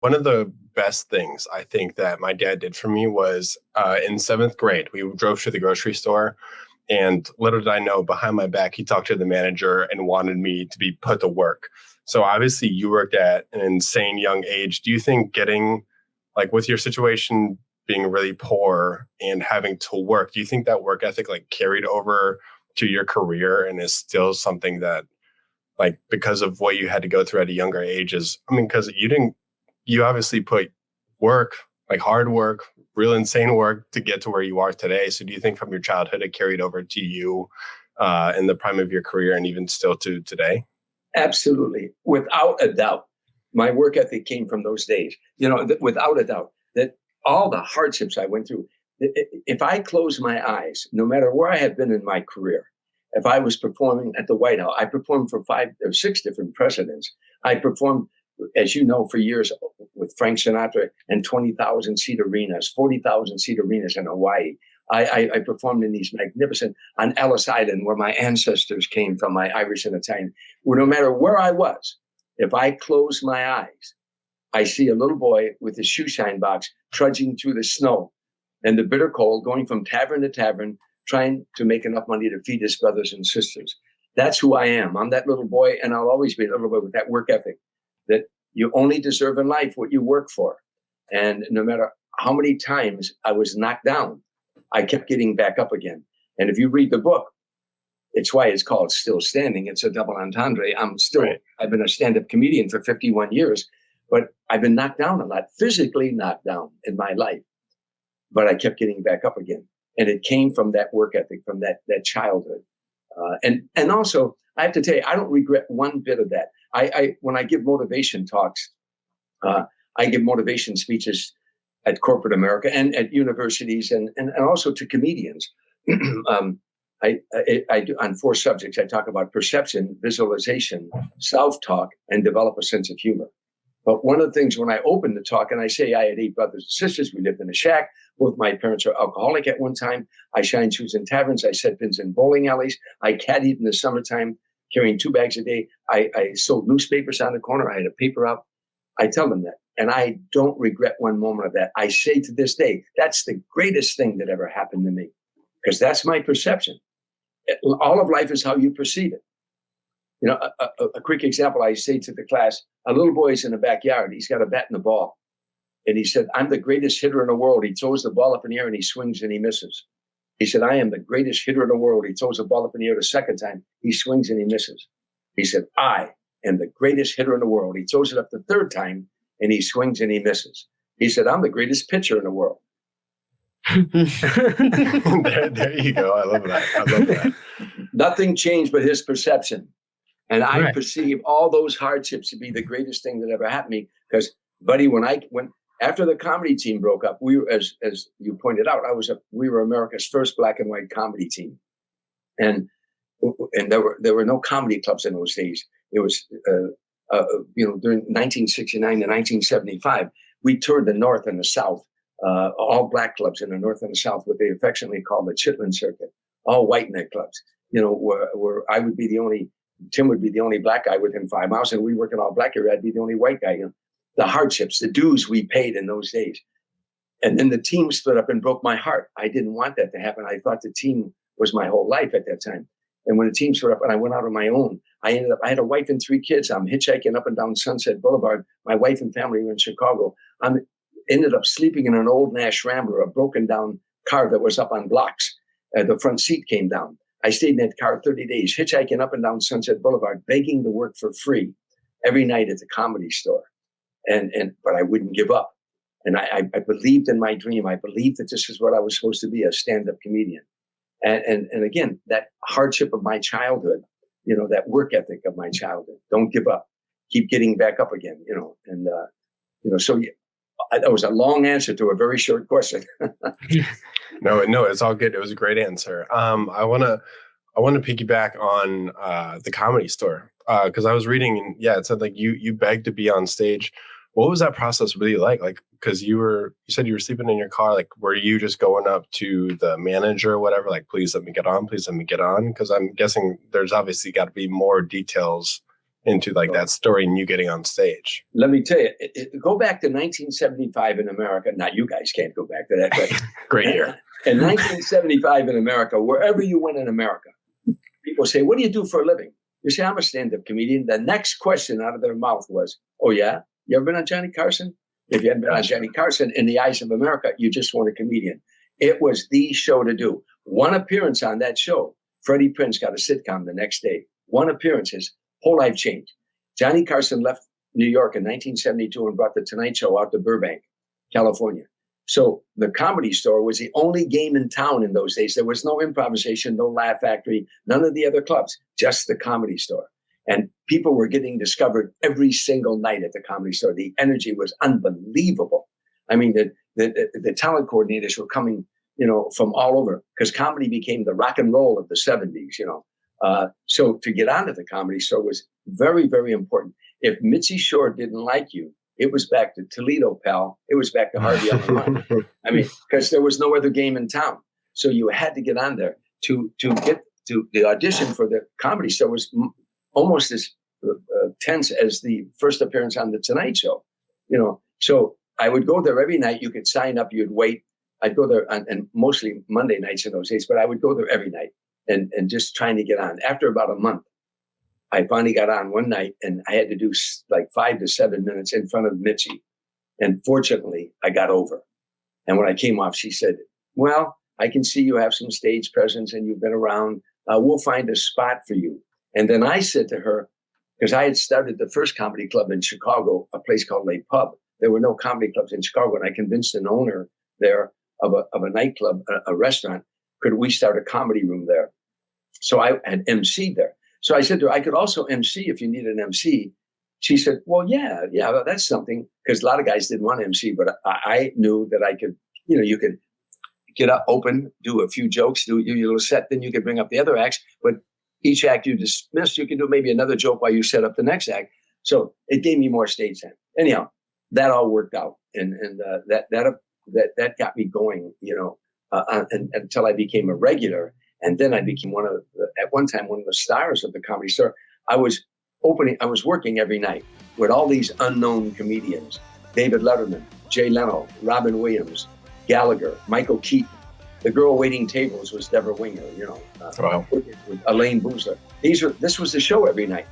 One of the best things I think that my dad did for me was in seventh grade, we drove to the grocery store. And little did I know, behind my back, he talked to the manager and wanted me to be put to work. So obviously, you worked at an insane young age. Do you think getting, like, with your situation being really poor and having to work, do you think that work ethic like carried over to your career and is still something that, like, because of what you had to go through at a younger age is, I mean, because you obviously put work, like hard work, real insane work to get to where you are today. So do you think from your childhood it carried over to you in the prime of your career and even still to today? Absolutely. Without a doubt. My work ethic came from those days. Without a doubt, that all the hardships I went through, if I close my eyes, no matter where I have been in my career, if I was performing at the White House, I performed for 5 or 6 different presidents. I performed, as you know, for years with Frank Sinatra and 20,000 seat arenas, 40,000 seat arenas in Hawaii. I performed in these magnificent, on Ellis Island, where my ancestors came from, my Irish and Italian, where no matter where I was, if I close my eyes, I see a little boy with his shoe shine box trudging through the snow and the bitter cold, going from tavern to tavern, trying to make enough money to feed his brothers and sisters. That's who I am. I'm that little boy, and I'll always be a little boy with that work ethic, that you only deserve in life what you work for. And no matter how many times I was knocked down, I kept getting back up again. And if you read the book, it's why it's called Still Standing. It's a double entendre. I've been a stand-up comedian for 51 years, but I've been knocked down a lot, physically knocked down in my life. But I kept getting back up again. And it came from that work ethic, from that childhood. And also, I have to tell you, I don't regret one bit of that. When I give motivation talks, I give motivation speeches at corporate America and at universities and also to comedians. I do on 4 subjects. I talk about perception, visualization, self-talk, and develop a sense of humor. But one of the things when I open the talk and I say I had 8 brothers and sisters, we lived in a shack. Both my parents are alcoholic at one time. I shined shoes in taverns. I set pins in bowling alleys. I caddied in the summertime, carrying 2 bags a day. I sold newspapers on the corner. I had a paper out. I tell them that. And I don't regret one moment of that. I say to this day, that's the greatest thing that ever happened to me, because that's my perception. All of life is how you perceive it. You know, a quick example, I say to the class, a little boy's in the backyard. He's got a bat and a ball. And he said, I'm the greatest hitter in the world. He throws the ball up in the air and he swings and he misses. He said, I am the greatest hitter in the world. He throws the ball up in the air the second time. He swings and he misses. He said, I am the greatest hitter in the world. He throws it up the third time and he swings and he misses. He said, I'm the greatest pitcher in the world. there you go. I love that. Nothing changed but his perception. And I perceive all those hardships to be the greatest thing that ever happened to me. Because, buddy, when after the comedy team broke up, we were, as you pointed out, we were America's first black and white comedy team, and there were no comedy clubs in those days. It was during 1969 to 1975, we toured the North and the South, all black clubs in the North and the South, what they affectionately called the Chitlin Circuit, all white nightclubs. You know, where I would be the only. Tim would be the only black guy within 5 miles, and we work in all black area. I'd be the only white guy. You know, the hardships, the dues we paid in those days. And then the team split up and broke my heart. I didn't want that to happen. I thought the team was my whole life at that time. And when the team split up and I went out on my own, I had a wife and 3 kids. I'm hitchhiking up and down Sunset Boulevard. My wife and family were in Chicago. I ended up sleeping in an old Nash Rambler, a broken down car that was up on blocks. The front seat came down. I stayed in that car 30 days, hitchhiking up and down Sunset Boulevard, begging to work for free every night at the Comedy Store. But I wouldn't give up. And I believed in my dream. I believed that this is what I was supposed to be, a stand-up comedian. And again, that hardship of my childhood, you know, that work ethic of my childhood. Don't give up. Keep getting back up again, you know. And, so that was a long answer to a very short question. No, it's all good. It was a great answer. I want to piggyback on the Comedy Store because I was reading and it said like you begged to be on stage. What was that process really like? Like, because you said you were sleeping in your car. Like, were you just going up to the manager or whatever? Like, please let me get on. Please let me get on. Because I'm guessing there's obviously got to be more details into like that story and you getting on stage? Let me tell you, go back to 1975 in America. Now, you guys can't go back to that, but Great year. In 1975 in America, wherever you went in America, people say, what do you do for a living? You say, I'm a stand-up comedian. The next question out of their mouth was, oh, yeah? You ever been on Johnny Carson? If you hadn't been on Johnny Carson, in the eyes of America, you just weren't a comedian. It was the show to do. One appearance on that show, Freddie Prinze got a sitcom the next day. One appearance, his whole life changed. Johnny Carson left New York in 1972 and brought The Tonight Show out to Burbank, California. So the Comedy Store was the only game in town in those days. There was no improvisation, no Laugh Factory, none of the other clubs, just the Comedy Store. And people were getting discovered every single night at the Comedy Store. The energy was unbelievable. I mean, the talent coordinators were coming, from all over, because comedy became the rock and roll of the 70s, So to get onto the Comedy Store was very, very important. If Mitzi Shore didn't like you, it was back to Toledo, pal. It was back to Harvey, Illinois. I mean, because there was no other game in town. So you had to get on there to get to the audition for the Comedy Store was almost as tense as the first appearance on The Tonight Show, So I would go there every night. You could sign up, you'd wait. I'd go there and mostly Monday nights in those days, but I would go there every night and just trying to get on. After about a month, I finally got on one night and I had to do like 5 to 7 minutes in front of Mitzi. And fortunately, I got over. And when I came off, she said, well, I can see you have some stage presence and you've been around. We'll find a spot for you. And then I said to her, because I had started the first comedy club in Chicago, a place called Le Pub. There were no comedy clubs in Chicago. And I convinced an owner there of a nightclub, a restaurant, could we start a comedy room there? So I had MC'd there. So I said to her, I could also MC if you need an MC. She said, well, yeah, that's something. Because a lot of guys didn't want to MC, but I knew that I could, you could get up, open, do a few jokes, do your little set, then you could bring up the other acts. But each act you dismissed, you could do maybe another joke while you set up the next act. So it gave me more stage time. Anyhow, that all worked out. And that got me going, until I became a regular. And then I became at one time, one of the stars of the Comedy Store. I was working every night with all these unknown comedians: David Letterman, Jay Leno, Robin Williams, Gallagher, Michael Keaton. The girl waiting tables was Deborah Winger, Wow. with Elaine Boozler. This was the show every night.